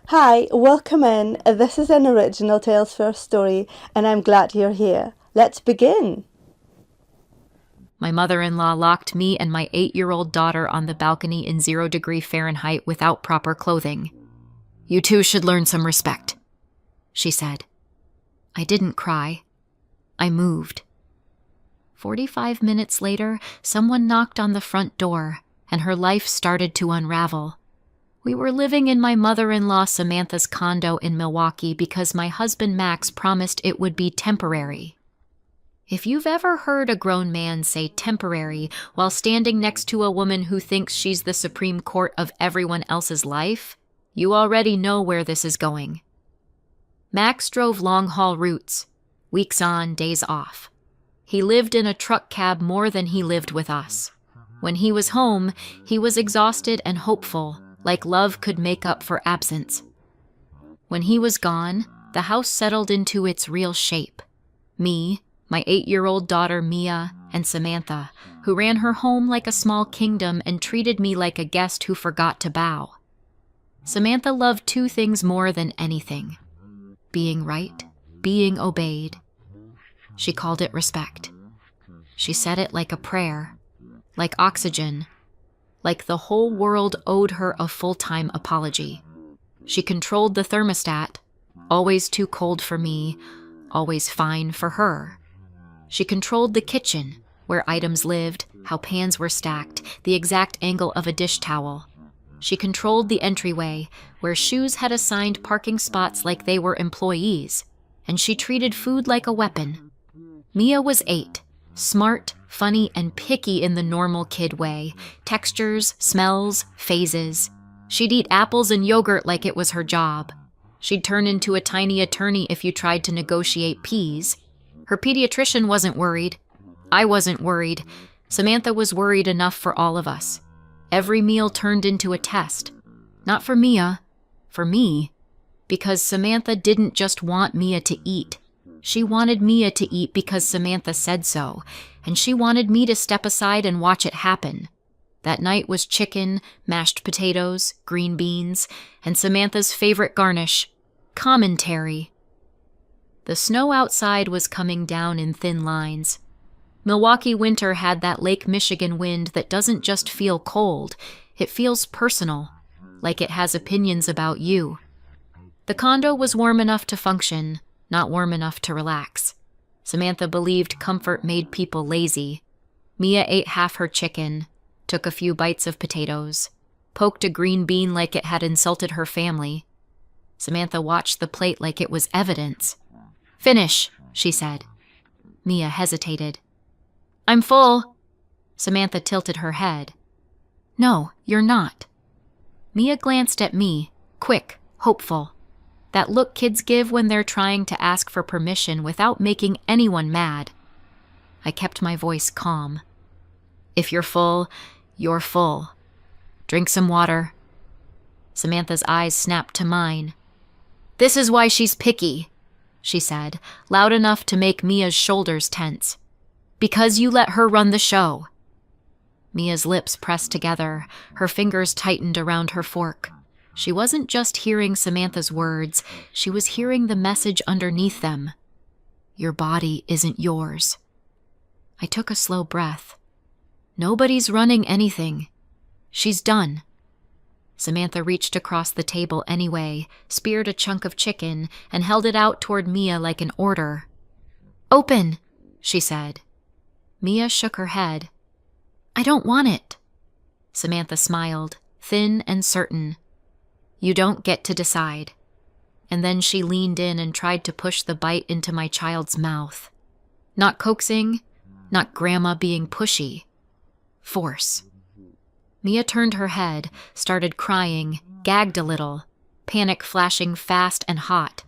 Hi, welcome in. This is an original Tales First story, and I'm glad you're here. Let's begin. My mother-in-law locked me and my 8-year-old daughter on the balcony in 0 Fahrenheit without proper clothing. "You two should learn some respect," she said. I didn't cry. I moved. 45 minutes later, someone knocked on the front door, and her life started to unravel. We were living in my mother-in-law Samantha's condo in Milwaukee because my husband Max promised it would be temporary. If you've ever heard a grown man say temporary while standing next to a woman who thinks she's the Supreme Court of everyone else's life, you already know where this is going. Max drove long-haul routes, weeks on, days off. He lived in a truck cab more than he lived with us. When he was home, he was exhausted and hopeful, like love could make up for absence. When he was gone, the house settled into its real shape. Me, my 8-year-old daughter Mia, and Samantha, who ran her home like a small kingdom and treated me like a guest who forgot to bow. Samantha loved two things more than anything: being right, being obeyed. She called it respect. She said it like a prayer, like oxygen, like the whole world owed her a full-time apology. She controlled the thermostat, always too cold for me, always fine for her. She controlled the kitchen, where items lived, how pans were stacked, the exact angle of a dish towel. She controlled the entryway, where shoes had assigned parking spots like they were employees, and she treated food like a weapon. Mia was 8, smart, funny, and picky in the normal kid way. Textures, smells, phases. She'd eat apples and yogurt like it was her job. She'd turn into a tiny attorney if you tried to negotiate peas. Her pediatrician wasn't worried. I wasn't worried. Samantha was worried enough for all of us. Every meal turned into a test. Not for Mia, for me. Because Samantha didn't just want Mia to eat. She wanted Mia to eat because Samantha said so, and she wanted me to step aside and watch it happen. That night was chicken, mashed potatoes, green beans, and Samantha's favorite garnish, commentary. The snow outside was coming down in thin lines. Milwaukee winter had that Lake Michigan wind that doesn't just feel cold, it feels personal, like it has opinions about you. The condo was warm enough to function, not warm enough to relax. Samantha believed comfort made people lazy. Mia ate half her chicken, took a few bites of potatoes, poked a green bean like it had insulted her family. Samantha watched the plate like it was evidence. "Finish," she said. Mia hesitated. "I'm full." Samantha tilted her head. "No, you're not." Mia glanced at me, quick, hopeful. That look kids give when they're trying to ask for permission without making anyone mad. I kept my voice calm. "If you're full, you're full. Drink some water." Samantha's eyes snapped to mine. "This is why she's picky," she said, loud enough to make Mia's shoulders tense. "Because you let her run the show." Mia's lips pressed together, her fingers tightened around her fork. She wasn't just hearing Samantha's words, she was hearing the message underneath them. Your body isn't yours. I took a slow breath. Nobody's running anything. She's done. Samantha reached across the table anyway, speared a chunk of chicken, and held it out toward Mia like an order. "Open," she said. Mia shook her head. "I don't want it." Samantha smiled, thin and certain. "You don't get to decide." And then she leaned in and tried to push the bite into my child's mouth. Not coaxing, not grandma being pushy. Force. Mia turned her head, started crying, gagged a little, panic flashing fast and hot.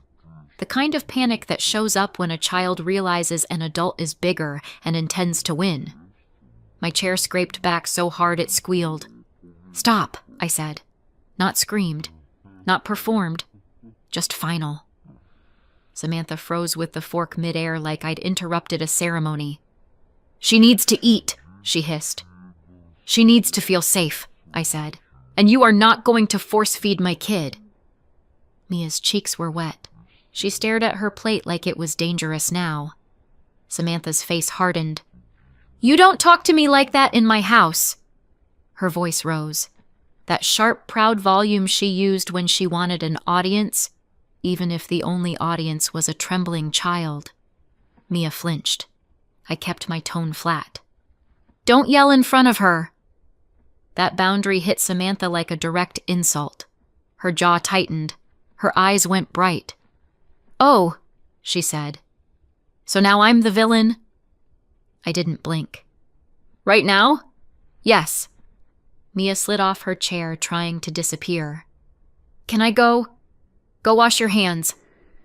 The kind of panic that shows up when a child realizes an adult is bigger and intends to win. My chair scraped back so hard it squealed. "Stop," I said. Not screamed. Not performed. Just final. Samantha froze with the fork midair like I'd interrupted a ceremony. "She needs to eat," she hissed. "She needs to feel safe," I said. "And you are not going to force-feed my kid." Mia's cheeks were wet. She stared at her plate like it was dangerous now. Samantha's face hardened. "You don't talk to me like that in my house." Her voice rose. That sharp, proud volume she used when she wanted an audience, even if the only audience was a trembling child. Mia flinched. I kept my tone flat. "Don't yell in front of her." That boundary hit Samantha like a direct insult. Her jaw tightened. Her eyes went bright. "Oh," she said. "So now I'm the villain?" I didn't blink. "Right now?" "Yes." Mia slid off her chair, trying to disappear. "Can I go?" "Go wash your hands,"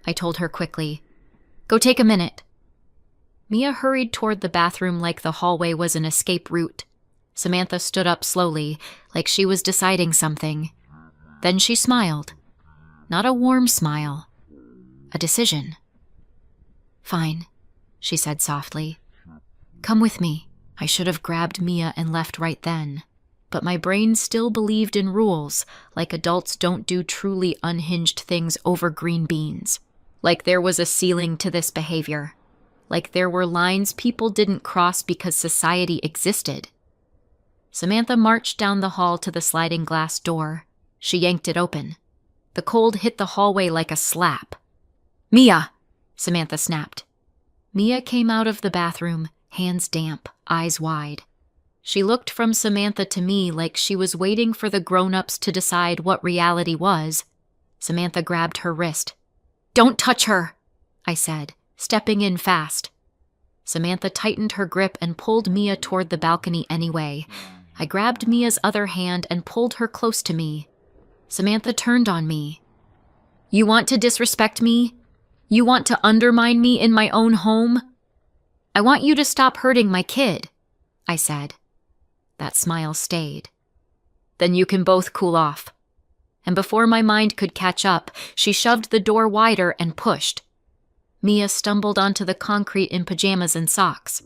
I told her quickly. "Go take a minute." Mia hurried toward the bathroom like the hallway was an escape route. Samantha stood up slowly, like she was deciding something. Then she smiled. Not a warm smile. A decision. "Fine," she said softly. "Come with me." I should have grabbed Mia and left right then. But my brain still believed in rules, like adults don't do truly unhinged things over green beans. Like there was a ceiling to this behavior. Like there were lines people didn't cross because society existed. Samantha marched down the hall to the sliding glass door. She yanked it open. The cold hit the hallway like a slap. "Mia!" Samantha snapped. Mia came out of the bathroom, hands damp, eyes wide. She looked from Samantha to me like she was waiting for the grown-ups to decide what reality was. Samantha grabbed her wrist. "Don't touch her," I said, stepping in fast. Samantha tightened her grip and pulled Mia toward the balcony anyway. I grabbed Mia's other hand and pulled her close to me. Samantha turned on me. "You want to disrespect me? You want to undermine me in my own home? I want you to stop hurting my kid," I said. That smile stayed. "Then you can both cool off." And before my mind could catch up, she shoved the door wider and pushed. Mia stumbled onto the concrete in pajamas and socks.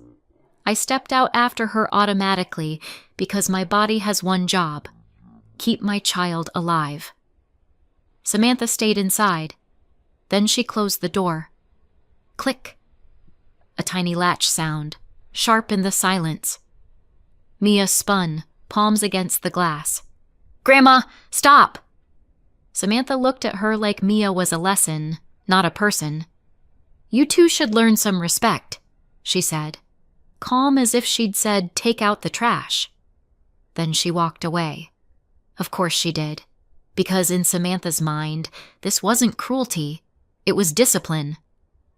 I stepped out after her automatically because my body has one job: keep my child alive. Samantha stayed inside. Then she closed the door. Click. A tiny latch sound, sharp in the silence. Mia spun, palms against the glass. "Grandma, stop!" Samantha looked at her like Mia was a lesson, not a person. "You two should learn some respect," she said, calm as if she'd said, "Take out the trash." Then she walked away. Of course she did, because in Samantha's mind, this wasn't cruelty, it was discipline.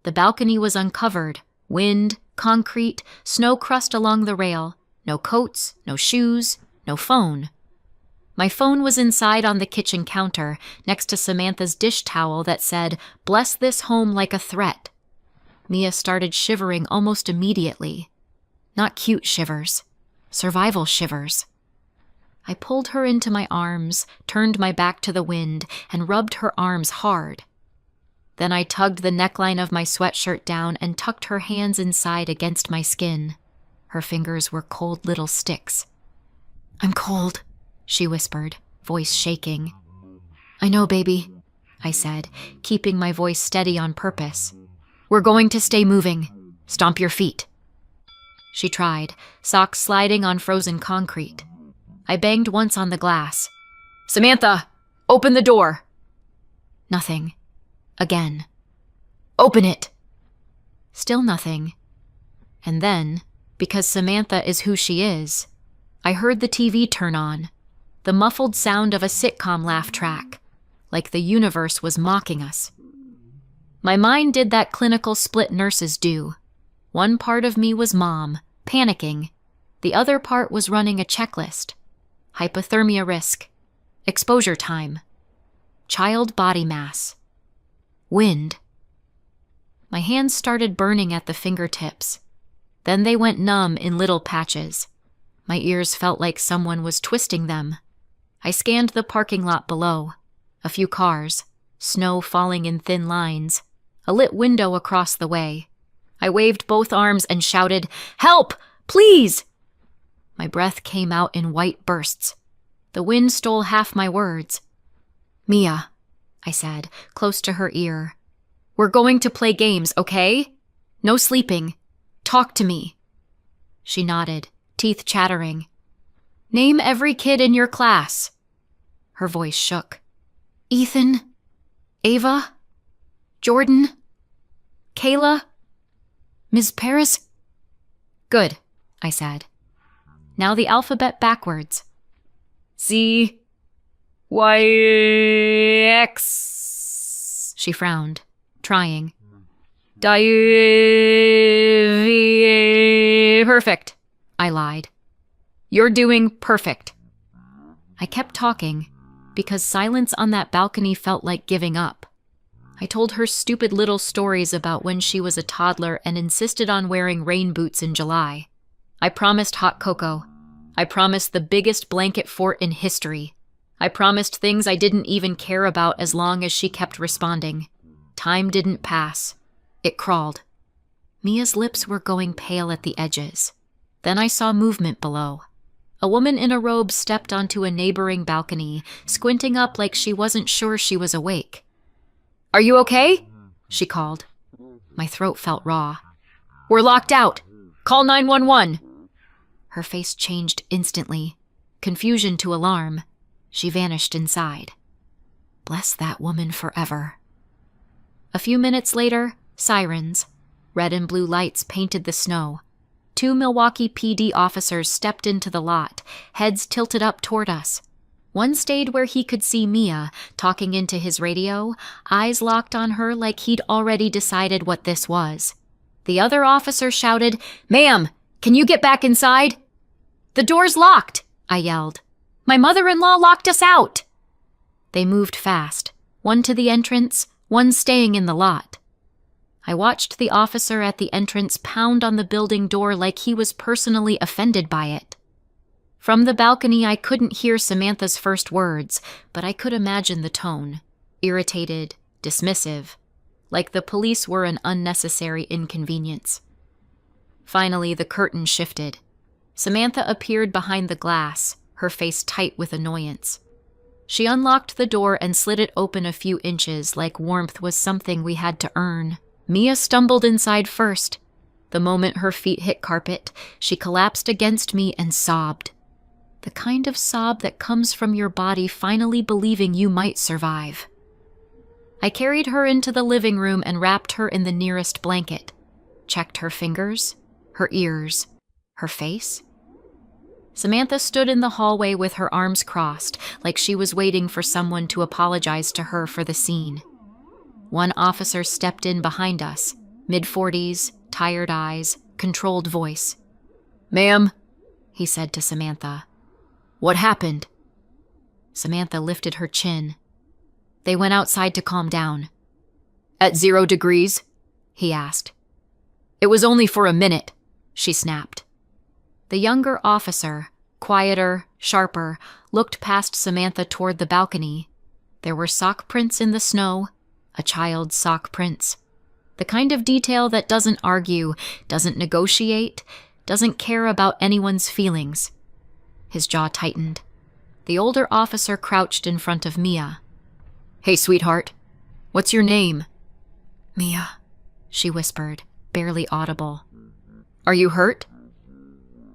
The balcony was uncovered, wind, concrete, snow crust along the rail. No coats, no shoes, no phone. My phone was inside on the kitchen counter, next to Samantha's dish towel that said, "Bless this home like a threat." Mia started shivering almost immediately. Not cute shivers, survival shivers. I pulled her into my arms, turned my back to the wind, and rubbed her arms hard. Then I tugged the neckline of my sweatshirt down and tucked her hands inside against my skin. Her fingers were cold little sticks. "I'm cold," she whispered, voice shaking. "I know, baby," I said, keeping my voice steady on purpose. "We're going to stay moving. Stomp your feet." She tried, socks sliding on frozen concrete. I banged once on the glass. "Samantha, open the door." Nothing. Again. "Open it." Still nothing. And then, because Samantha is who she is, I heard the TV turn on, the muffled sound of a sitcom laugh track, like the universe was mocking us. My mind did that clinical split nurses do. One part of me was mom, panicking. The other part was running a checklist. Hypothermia risk. Exposure time. Child body mass. Wind. My hands started burning at the fingertips. Then they went numb in little patches. My ears felt like someone was twisting them. I scanned the parking lot below. A few cars, snow falling in thin lines, a lit window across the way. I waved both arms and shouted, "Help! Please!" My breath came out in white bursts. The wind stole half my words. "Mia, I said, close to her ear. "We're going to play games, okay? No sleeping. Talk to me." She nodded, teeth chattering. "Name every kid in your class." Her voice shook. "Ethan, Ava, Jordan, Kayla, Ms. Paris." "Good," I said. "Now the alphabet backwards. Z, Y, X." She frowned, trying. Perfect, I lied. "You're doing perfect." I kept talking, because silence on that balcony felt like giving up. I told her stupid little stories about when she was a toddler and insisted on wearing rain boots in July. I promised hot cocoa. I promised the biggest blanket fort in history. I promised things I didn't even care about as long as she kept responding. Time didn't pass. It crawled. Mia's lips were going pale at the edges. Then I saw movement below. A woman in a robe stepped onto a neighboring balcony, squinting up like she wasn't sure she was awake. "Are you okay?" she called. My throat felt raw. "We're locked out. Call 911. Her face changed instantly. Confusion to alarm. She vanished inside. Bless that woman forever. A few minutes later, sirens. Red and blue lights painted the snow. 2 Milwaukee PD officers stepped into the lot, heads tilted up toward us. One stayed where he could see Mia, talking into his radio, eyes locked on her like he'd already decided what this was. The other officer shouted, "Ma'am, can you get back inside?" "The door's locked," I yelled. "My mother-in-law locked us out." They moved fast, one to the entrance, one staying in the lot. I watched the officer at the entrance pound on the building door like he was personally offended by it. From the balcony, I couldn't hear Samantha's first words, but I could imagine the tone. Irritated, dismissive, like the police were an unnecessary inconvenience. Finally, the curtain shifted. Samantha appeared behind the glass, her face tight with annoyance. She unlocked the door and slid it open a few inches like warmth was something we had to earn. Mia stumbled inside first. The moment her feet hit carpet, she collapsed against me and sobbed. The kind of sob that comes from your body finally believing you might survive. I carried her into the living room and wrapped her in the nearest blanket. Checked her fingers, her ears, her face. Samantha stood in the hallway with her arms crossed, like she was waiting for someone to apologize to her for the scene. One officer stepped in behind us, mid-40s, tired eyes, controlled voice. "Ma'am," he said to Samantha. "What happened?" Samantha lifted her chin. "They went outside to calm down." "At 0 degrees?" he asked. "It was only for a minute," she snapped. The younger officer, quieter, sharper, looked past Samantha toward the balcony. There were sock prints in the snow, a child's sock prints. The kind of detail that doesn't argue, doesn't negotiate, doesn't care about anyone's feelings. His jaw tightened. The older officer crouched in front of Mia. "Hey, sweetheart, what's your name?" "Mia," she whispered, barely audible. "Are you hurt?"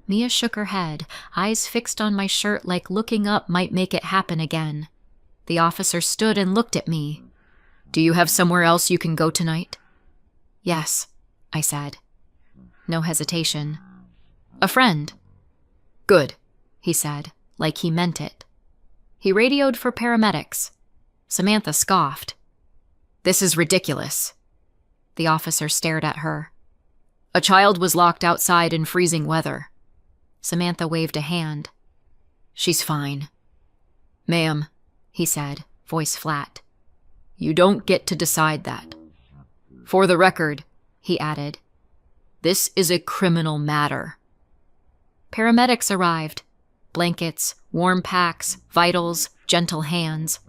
Mia shook her head, eyes fixed on my shirt like looking up might make it happen again. The officer stood and looked at me. "Do you have somewhere else you can go tonight?" "Yes," I said. No hesitation. "A friend." "Good," he said, like he meant it. He radioed for paramedics. Samantha scoffed. "This is ridiculous." The officer stared at her. "A child was locked outside in freezing weather." Samantha waved a hand. "She's fine." "Ma'am," he said, voice flat. "You don't get to decide that. For the record," he added, "this is a criminal matter." Paramedics arrived. Blankets, warm packs, vitals, gentle hands.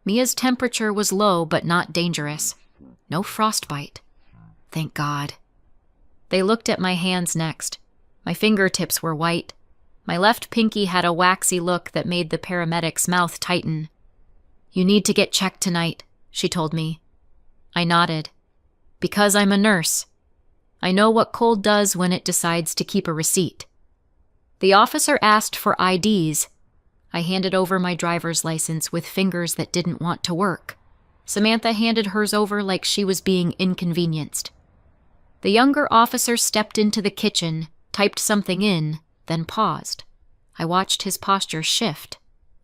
Mia's temperature was low but not dangerous. No frostbite. Thank God. They looked at my hands next. My fingertips were white. My left pinky had a waxy look that made the paramedic's mouth tighten. "You need to get checked tonight," she told me. I nodded. Because I'm a nurse. I know what cold does when it decides to keep a receipt. The officer asked for IDs. I handed over my driver's license with fingers that didn't want to work. Samantha handed hers over like she was being inconvenienced. The younger officer stepped into the kitchen, typed something in, then paused. I watched his posture shift,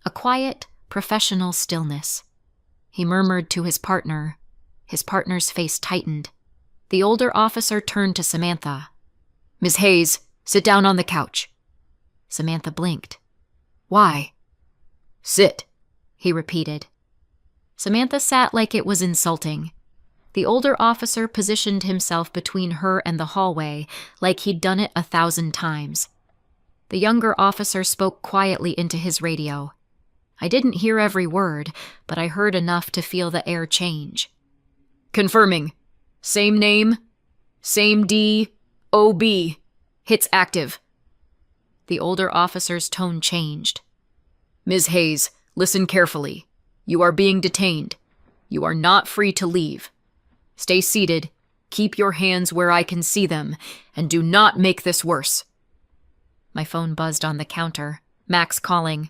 a quiet, professional stillness. He murmured to his partner. His partner's face tightened. The older officer turned to Samantha. "Ms. Hayes, sit down on the couch." Samantha blinked. "Why?" "Sit," he repeated. Samantha sat like it was insulting. The older officer positioned himself between her and the hallway, like he'd done it 1,000 times. The younger officer spoke quietly into his radio. I didn't hear every word, but I heard enough to feel the air change. "Confirming. Same name. Same DOB. Hits active." The older officer's tone changed. "Ms. Hayes, listen carefully. You are being detained. You are not free to leave. Stay seated, keep your hands where I can see them, and do not make this worse." My phone buzzed on the counter, Max calling.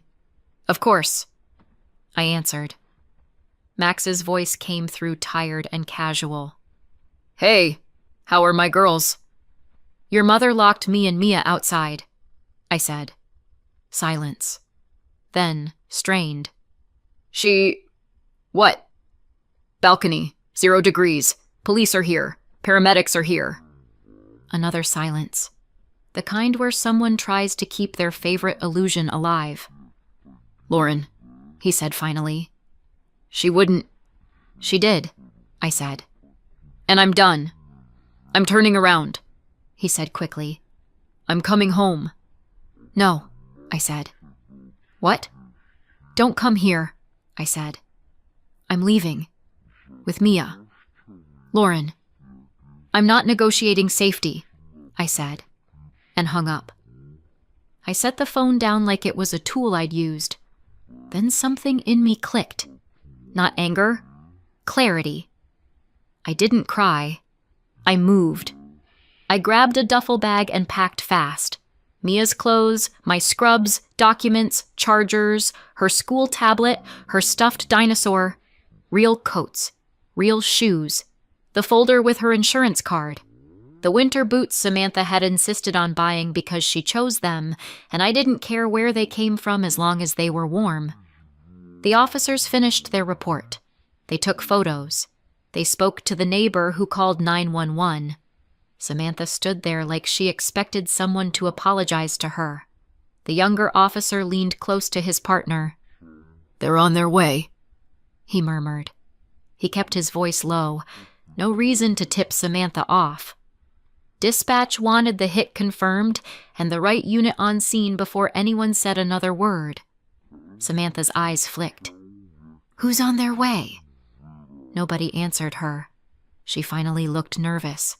"Of course," I answered. Max's voice came through tired and casual. "Hey, how are my girls?" "Your mother locked me and Mia outside," I said. Silence. Then, strained. What?" "Balcony, 0 degrees. Police are here. Paramedics are here." Another silence. The kind where someone tries to keep their favorite illusion alive. "Lauren," he said finally. "She wouldn't." "She did," I said. "And I'm done. I'm turning around," he said quickly. "I'm coming home." "No," I said. "What?" "Don't come here," I said. "I'm leaving. With Mia." "Lauren." "I'm not negotiating safety," I said, and hung up. I set the phone down like it was a tool I'd used. Then something in me clicked. Not anger, clarity. I didn't cry. I moved. I grabbed a duffel bag and packed fast. Mia's clothes, my scrubs, documents, chargers, her school tablet, her stuffed dinosaur, real coats, real shoes, the folder with her insurance card, the winter boots Samantha had insisted on buying because she chose them, and I didn't care where they came from as long as they were warm. The officers finished their report. They took photos. They spoke to the neighbor who called 911. Samantha stood there like she expected someone to apologize to her. The younger officer leaned close to his partner. "They're on their way," he murmured. He kept his voice low. No reason to tip Samantha off. Dispatch wanted the hit confirmed and the right unit on scene before anyone said another word. Samantha's eyes flicked. "Who's on their way?" Nobody answered her. She finally looked nervous.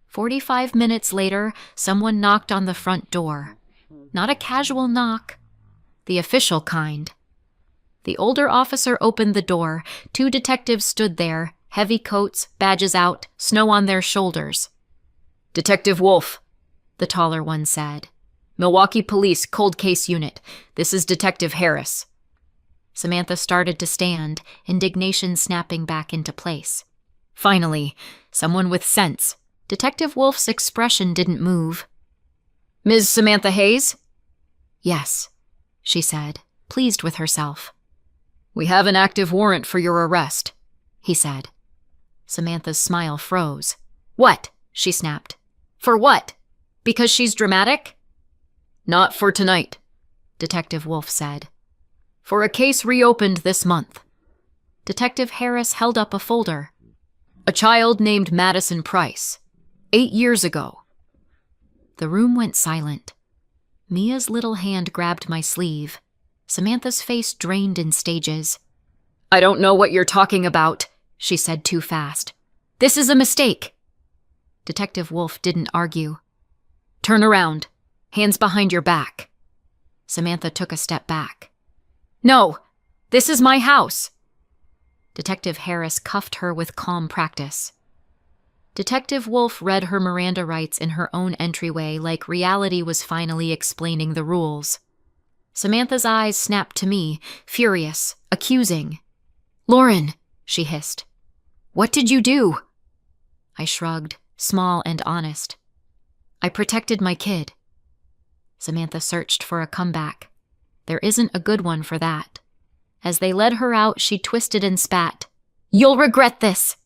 45 minutes later, someone knocked on the front door. Not a casual knock. The official kind. The older officer opened the door. 2 detectives stood there, heavy coats, badges out, snow on their shoulders. "Detective Wolf," the taller one said. "Milwaukee Police Cold Case Unit. This is Detective Harris." Samantha started to stand, indignation snapping back into place. Finally, someone with sense. Detective Wolf's expression didn't move. "Ms. Samantha Hayes?" "Yes," she said, pleased with herself. "We have an active warrant for your arrest," he said. Samantha's smile froze. "What?" she snapped. "For what? Because she's dramatic?" "Not for tonight," Detective Wolf said. "For a case reopened this month." Detective Harris held up a folder. "A child named Madison Price. 8 years ago." The room went silent. Mia's little hand grabbed my sleeve. Samantha's face drained in stages. "I don't know what you're talking about," she said too fast. "This is a mistake." Detective Wolf didn't argue. "Turn around. Hands behind your back." Samantha took a step back. "No, this is my house." Detective Harris cuffed her with calm practice. Detective Wolf read her Miranda rights in her own entryway like reality was finally explaining the rules. Samantha's eyes snapped to me, furious, accusing. "Lauren," she hissed. "What did you do?" I shrugged, small and honest. "I protected my kid." Samantha searched for a comeback. There isn't a good one for that. As they led her out, she twisted and spat. "You'll regret this!"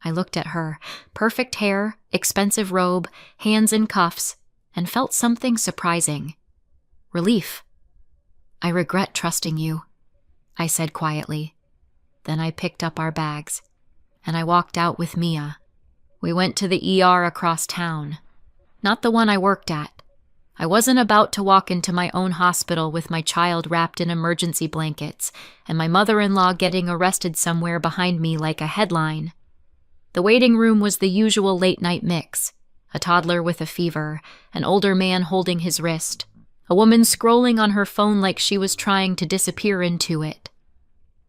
I looked at her, perfect hair, expensive robe, hands in cuffs, and felt something surprising. Relief. "I regret trusting you," I said quietly. Then I picked up our bags, and I walked out with Mia. We went to the ER across town. Not the one I worked at. I wasn't about to walk into my own hospital with my child wrapped in emergency blankets and my mother-in-law getting arrested somewhere behind me like a headline. The waiting room was the usual late-night mix. A toddler with a fever, an older man holding his wrist, a woman scrolling on her phone like she was trying to disappear into it.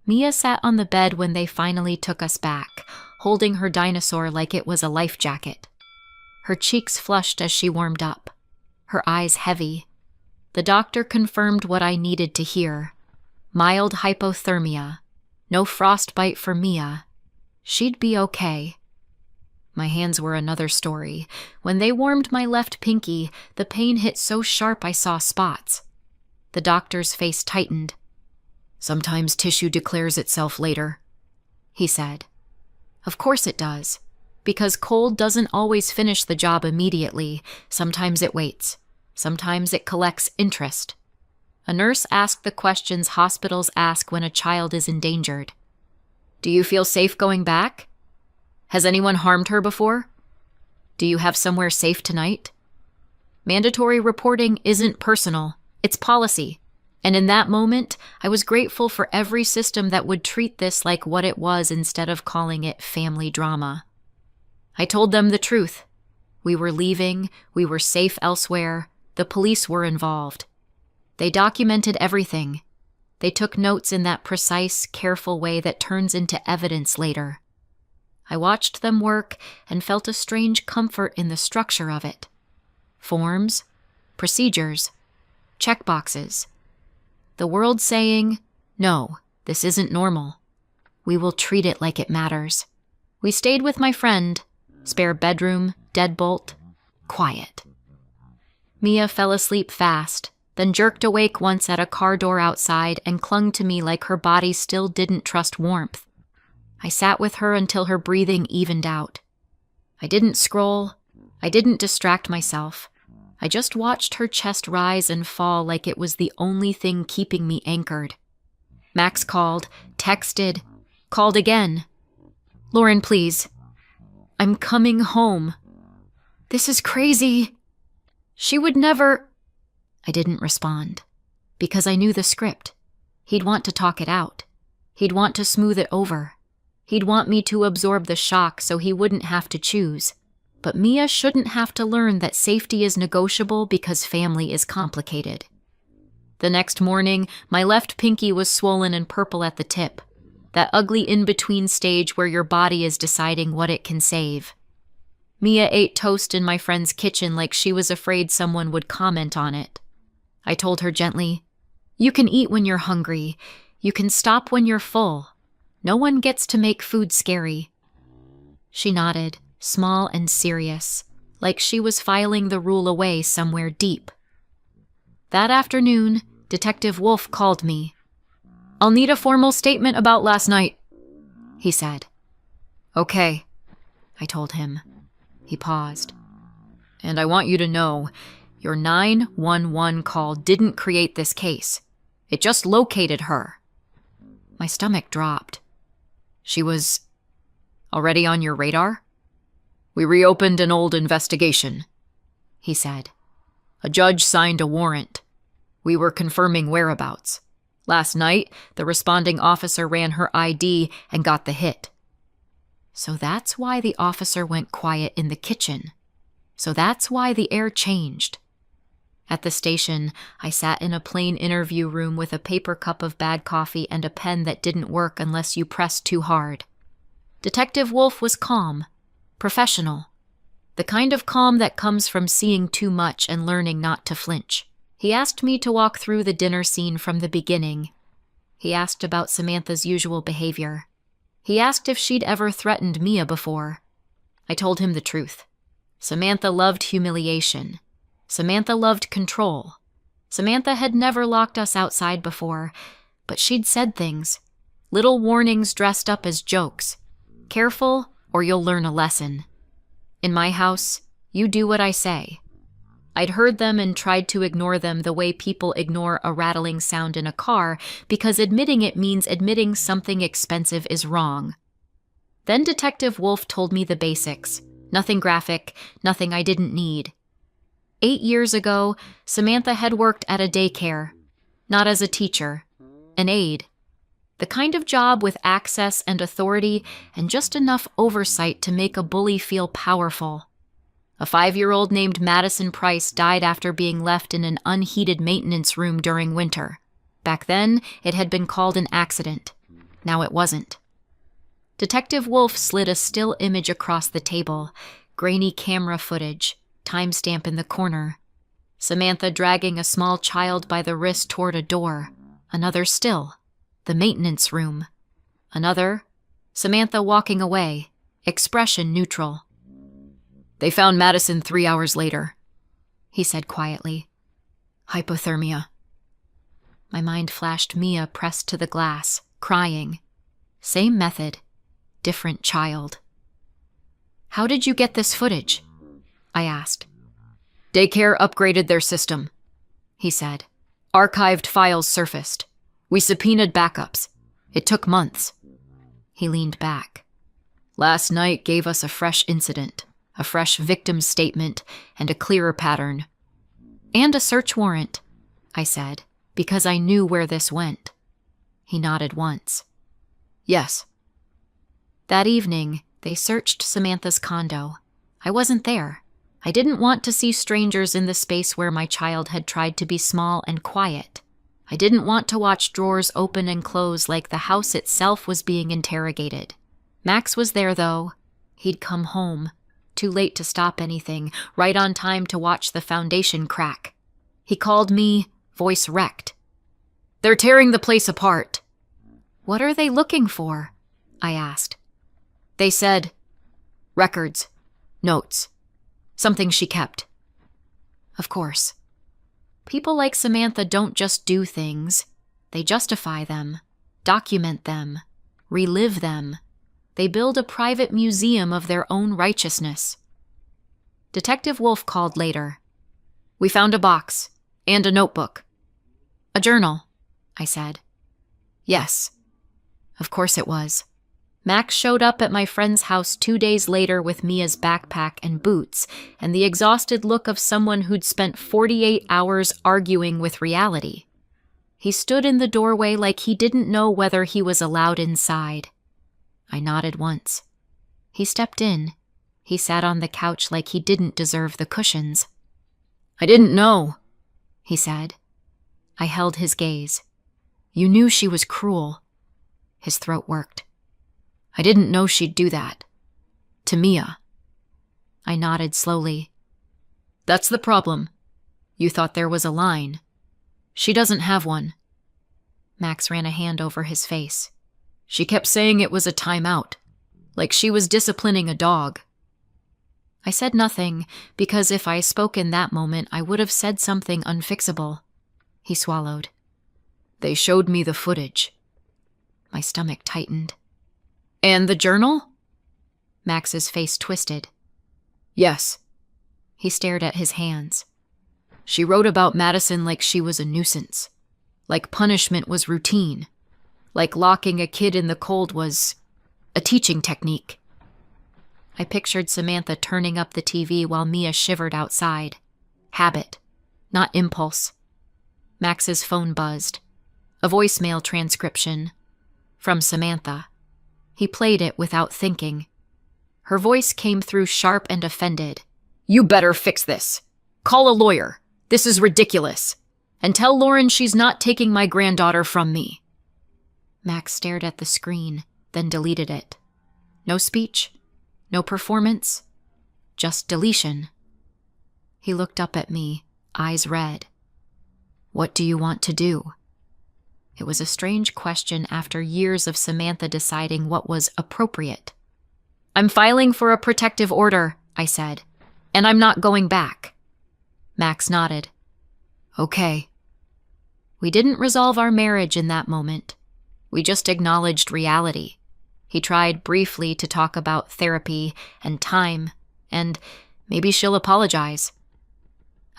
Mia sat on the bed when they finally took us back, holding her dinosaur like it was a life jacket. Her cheeks flushed as she warmed up, her eyes heavy. The doctor confirmed what I needed to hear. Mild hypothermia. No frostbite for Mia. She'd be okay. My hands were another story. When they warmed my left pinky, the pain hit so sharp I saw spots. The doctor's face tightened. "Sometimes tissue declares itself later," he said. Of course it does. Because cold doesn't always finish the job immediately. Sometimes it waits. Sometimes it collects interest. A nurse asked the questions hospitals ask when a child is endangered. "Do you feel safe going back? Has anyone harmed her before? Do you have somewhere safe tonight?" Mandatory reporting isn't personal. It's policy. And in that moment, I was grateful for every system that would treat this like what it was instead of calling it family drama. I told them the truth. We were leaving, we were safe elsewhere, the police were involved. They documented everything. They took notes in that precise, careful way that turns into evidence later. I watched them work and felt a strange comfort in the structure of it. Forms, procedures, checkboxes. The world saying, "No, this isn't normal. We will treat it like it matters." We stayed with my friend. Spare bedroom, deadbolt, quiet. Mia fell asleep fast, then jerked awake once at a car door outside and clung to me like her body still didn't trust warmth. I sat with her until her breathing evened out. I didn't scroll. I didn't distract myself. I just watched her chest rise and fall like it was the only thing keeping me anchored. Max called, texted, called again. "Lauren, please. I'm coming home. This is crazy. She would never..." I didn't respond, because I knew the script. He'd want to talk it out. He'd want to smooth it over. He'd want me to absorb the shock so he wouldn't have to choose. But Mia shouldn't have to learn that safety is negotiable because family is complicated. The next morning, my left pinky was swollen and purple at the tip. That ugly in-between stage where your body is deciding what it can save. Mia ate toast in my friend's kitchen like she was afraid someone would comment on it. I told her gently, "You can eat when you're hungry. You can stop when you're full. No one gets to make food scary." She nodded, small and serious, like she was filing the rule away somewhere deep. That afternoon, Detective Wolf called me. "I'll need a formal statement about last night," he said. "Okay," I told him. He paused. "And I want you to know, your 911 call didn't create this case. It just located her." My stomach dropped. "She was already on your radar?" "We reopened an old investigation," he said. "A judge signed a warrant. We were confirming whereabouts. Last night, the responding officer ran her ID and got the hit." So that's why the officer went quiet in the kitchen. So that's why the air changed. At the station, I sat in a plain interview room with a paper cup of bad coffee and a pen that didn't work unless you pressed too hard. Detective Wolf was calm, professional, the kind of calm that comes from seeing too much and learning not to flinch. He asked me to walk through the dinner scene from the beginning. He asked about Samantha's usual behavior. He asked if she'd ever threatened Mia before. I told him the truth. Samantha loved humiliation. Samantha loved control. Samantha had never locked us outside before, but she'd said things. Little warnings dressed up as jokes. Careful, or you'll learn a lesson. In my house, you do what I say. I'd heard them and tried to ignore them the way people ignore a rattling sound in a car because admitting it means admitting something expensive is wrong. Then Detective Wolf told me the basics. Nothing graphic, nothing I didn't need. 8 years ago, Samantha had worked at a daycare. Not as a teacher. An aide. The kind of job with access and authority and just enough oversight to make a bully feel powerful. A 5-year-old named Madison Price died after being left in an unheated maintenance room during winter. Back then, it had been called an accident. Now it wasn't. Detective Wolf slid a still image across the table, grainy camera footage, timestamp in the corner. Samantha dragging a small child by the wrist toward a door. Another still, the maintenance room. Another, Samantha walking away, expression neutral. They found Madison 3 hours later, he said quietly. Hypothermia. My mind flashed Mia pressed to the glass, crying. Same method, different child. How did you get this footage? I asked. Daycare upgraded their system, he said. Archived files surfaced. We subpoenaed backups. It took months. He leaned back. Last night gave us a fresh incident. A fresh victim statement, and a clearer pattern. And a search warrant, I said, because I knew where this went. He nodded once. Yes. That evening, they searched Samantha's condo. I wasn't there. I didn't want to see strangers in the space where my child had tried to be small and quiet. I didn't want to watch drawers open and close like the house itself was being interrogated. Max was there, though. He'd come home. Too late to stop anything, right on time to watch the foundation crack. He called me, voice wrecked. They're tearing the place apart. What are they looking for? I asked. They said, records, notes, something she kept. Of course. People like Samantha don't just do things. They justify them, document them, relive them. They build a private museum of their own righteousness. Detective Wolf called later. We found a box and a notebook. A journal, I said. Yes. Of course it was. Max showed up at my friend's house 2 days later with Mia's backpack and boots and the exhausted look of someone who'd spent 48 hours arguing with reality. He stood in the doorway like he didn't know whether he was allowed inside. I nodded once. He stepped in. He sat on the couch like he didn't deserve the cushions. I didn't know, he said. I held his gaze. You knew she was cruel. His throat worked. I didn't know she'd do that. To Mia. I nodded slowly. That's the problem. You thought there was a line. She doesn't have one. Max ran a hand over his face. She kept saying it was a timeout, like she was disciplining a dog. I said nothing, because if I spoke in that moment, I would have said something unfixable. He swallowed. They showed me the footage. My stomach tightened. And the journal? Max's face twisted. Yes. He stared at his hands. She wrote about Madison like she was a nuisance, like punishment was routine. Like locking a kid in the cold was a teaching technique. I pictured Samantha turning up the TV while Mia shivered outside. Habit, not impulse. Max's phone buzzed. A voicemail transcription. From Samantha. He played it without thinking. Her voice came through sharp and offended. You better fix this. Call a lawyer. This is ridiculous. And tell Lauren she's not taking my granddaughter from me." Max stared at the screen, then deleted it. No speech, no performance, just deletion. He looked up at me, eyes red. "What do you want to do?" It was a strange question after years of Samantha deciding what was appropriate. "I'm filing for a protective order," I said, "and I'm not going back." Max nodded. "Okay." We didn't resolve our marriage in that moment. We just acknowledged reality. He tried briefly to talk about therapy and time, and maybe she'll apologize.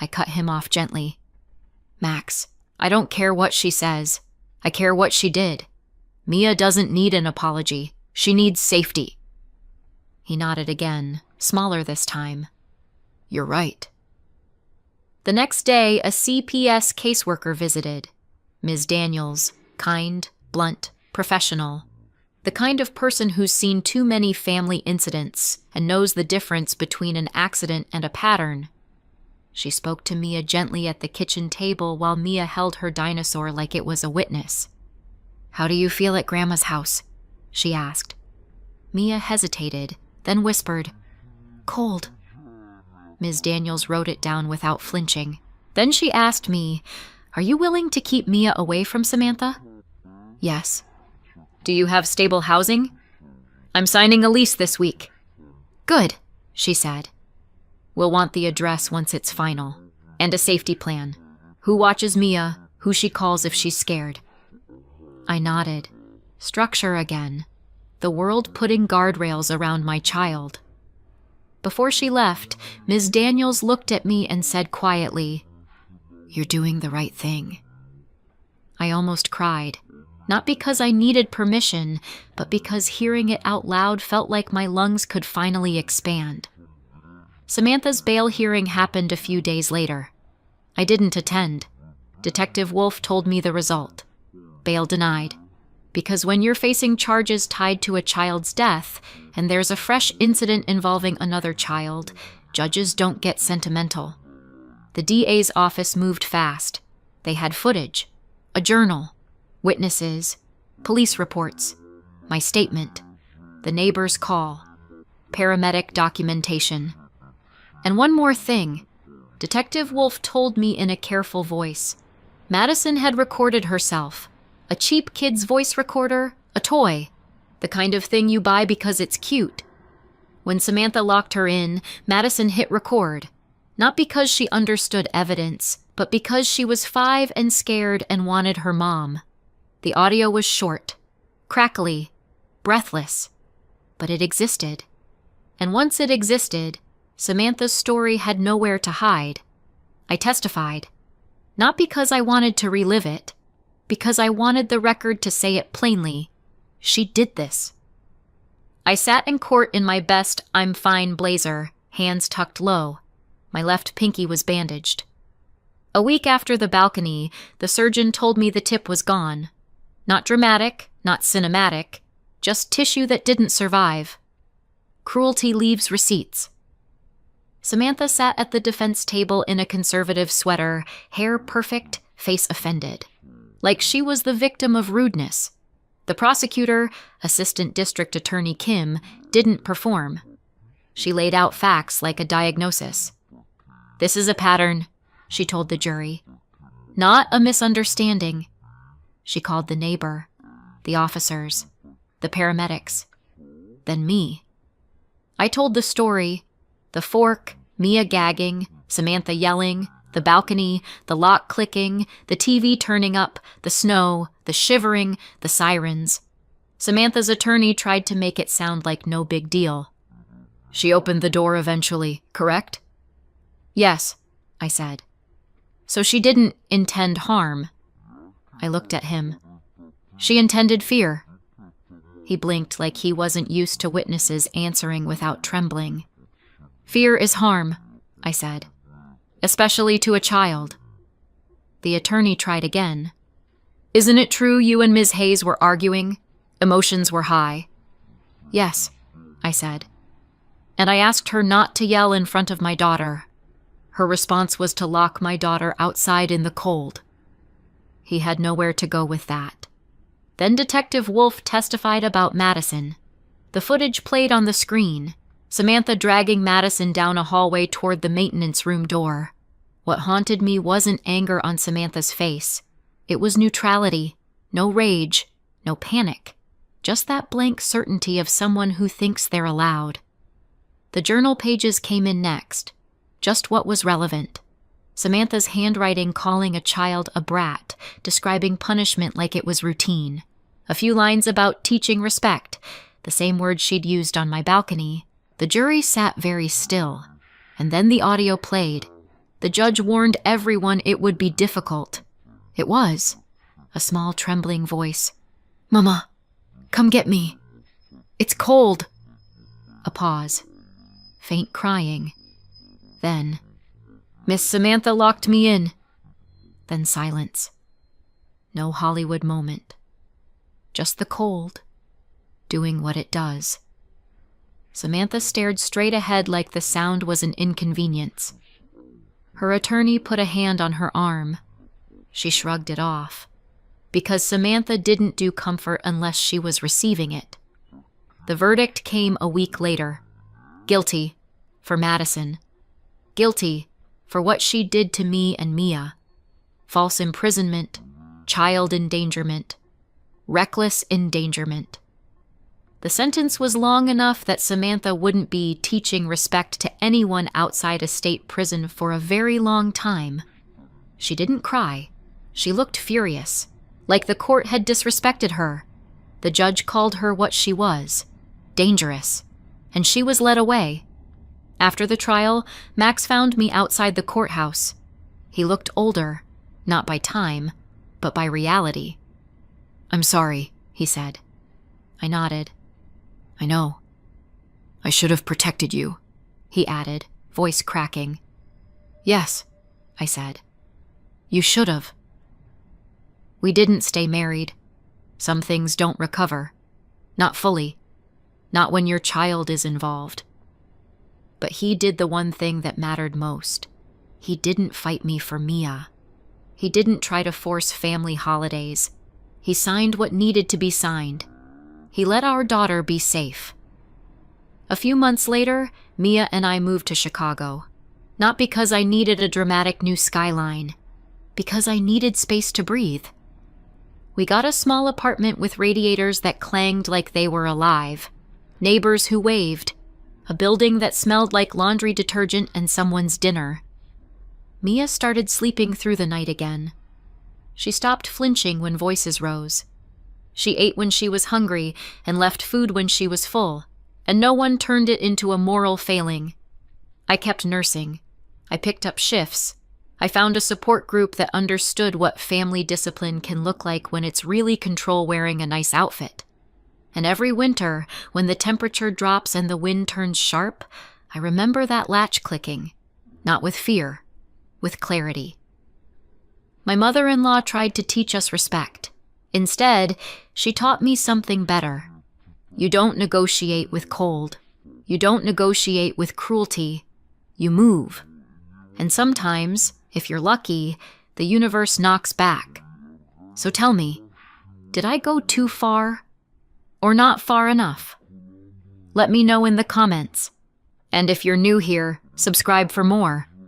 I cut him off gently. "Max, I don't care what she says. I care what she did. Mia doesn't need an apology. She needs safety." He nodded again, smaller this time. "You're right." The next day, a CPS caseworker visited. Ms. Daniels, kind, blunt, professional. The kind of person who's seen too many family incidents and knows the difference between an accident and a pattern. She spoke to Mia gently at the kitchen table while Mia held her dinosaur like it was a witness. "How do you feel at Grandma's house?" she asked. Mia hesitated, then whispered, "Cold." Ms. Daniels wrote it down without flinching. Then she asked me, "Are you willing to keep Mia away from Samantha?" "Yes." "Do you have stable housing?" "I'm signing a lease this week." "Good," she said. "We'll want the address once it's final. And a safety plan. Who watches Mia, who she calls if she's scared." I nodded. Structure again. The world putting guardrails around my child. Before she left, Ms. Daniels looked at me and said quietly, "You're doing the right thing." I almost cried, not because I needed permission, but because hearing it out loud felt like my lungs could finally expand. Samantha's bail hearing happened a few days later. I didn't attend. Detective Wolf told me the result. Bail denied. Because when you're facing charges tied to a child's death, and there's a fresh incident involving another child, judges don't get sentimental. The DA's office moved fast. They had footage, a journal, witnesses, police reports, my statement, the neighbor's call, paramedic documentation. And one more thing. Detective Wolf told me in a careful voice. Madison had recorded herself. A cheap kid's voice recorder, a toy. The kind of thing you buy because it's cute. When Samantha locked her in, Madison hit record. Not because she understood evidence, but because she was 5 and scared and wanted her mom. The audio was short, crackly, breathless. But it existed. And once it existed, Samantha's story had nowhere to hide. I testified. Not because I wanted to relive it, because I wanted the record to say it plainly. She did this. I sat in court in my best I'm fine blazer, hands tucked low. My left pinky was bandaged. A week after the balcony, the surgeon told me the tip was gone. Not dramatic, not cinematic, just tissue that didn't survive. Cruelty leaves receipts. Samantha sat at the defense table in a conservative sweater, hair perfect, face offended. Like she was the victim of rudeness. The prosecutor, Assistant District Attorney Kim, didn't perform. She laid out facts like a diagnosis. "This is a pattern," she told the jury. "Not a misunderstanding." She called the neighbor, the officers, the paramedics, then me. I told the story, the fork, Mia gagging, Samantha yelling, the balcony, the lock clicking, the TV turning up, the snow, the shivering, the sirens. Samantha's attorney tried to make it sound like no big deal. "She opened the door eventually, correct?" "Yes," I said. "So she didn't intend harm." I looked at him. "She intended fear." He blinked like he wasn't used to witnesses answering without trembling. "Fear is harm," I said. "Especially to a child." The attorney tried again. "Isn't it true you and Ms. Hayes were arguing? Emotions were high." "Yes," I said. "And I asked her not to yell in front of my daughter. Her response was to lock my daughter outside in the cold. He had nowhere to go with that. Then Detective Wolf testified about Madison. The footage played on the screen, Samantha dragging Madison down a hallway toward the maintenance room door. What haunted me wasn't anger on Samantha's face. It was neutrality, no rage, no panic, just that blank certainty of someone who thinks they're allowed. The journal pages came in next, just what was relevant. Samantha's handwriting calling a child a brat, describing punishment like it was routine. A few lines about teaching respect, the same words she'd used on my balcony. The jury sat very still, and then the audio played. The judge warned everyone it would be difficult. It was. A small, trembling voice. "Mama, come get me. It's cold." A pause. Faint crying. Then, "Miss Samantha locked me in." Then silence. No Hollywood moment. Just the cold, doing what it does. Samantha stared straight ahead like the sound was an inconvenience. Her attorney put a hand on her arm. She shrugged it off, because Samantha didn't do comfort unless she was receiving it. The verdict came a week later. Guilty, for Madison. Guilty, for what she did to me and Mia. False imprisonment, child endangerment, reckless endangerment. The sentence was long enough that Samantha wouldn't be teaching respect to anyone outside a state prison for a very long time. She didn't cry. She looked furious, like the court had disrespected her. The judge called her what she was, dangerous, and she was led away. After the trial, Max found me outside the courthouse. He looked older, not by time, but by reality. "I'm sorry," he said. I nodded. "I know. I should have protected you," he added, voice cracking. "Yes," I said. "You should have." We didn't stay married. Some things don't recover. Not fully. Not when your child is involved. But he did the one thing that mattered most. He didn't fight me for Mia. He didn't try to force family holidays. He signed what needed to be signed. He let our daughter be safe. A few months later, Mia and I moved to Chicago. Not because I needed a dramatic new skyline. Because I needed space to breathe. We got a small apartment with radiators that clanged like they were alive. Neighbors who waved. A building that smelled like laundry detergent and someone's dinner. Mia started sleeping through the night again. She stopped flinching when voices rose. She ate when she was hungry and left food when she was full, and no one turned it into a moral failing. I kept nursing. I picked up shifts. I found a support group that understood what family discipline can look like when it's really control wearing a nice outfit. And every winter, when the temperature drops and the wind turns sharp, I remember that latch clicking, not with fear, with clarity. My mother-in-law tried to teach us respect. Instead, she taught me something better. You don't negotiate with cold. You don't negotiate with cruelty. You move. And sometimes, if you're lucky, the universe knocks back. So tell me, did I go too far? Or not far enough? Let me know in the comments. And if you're new here, subscribe for more.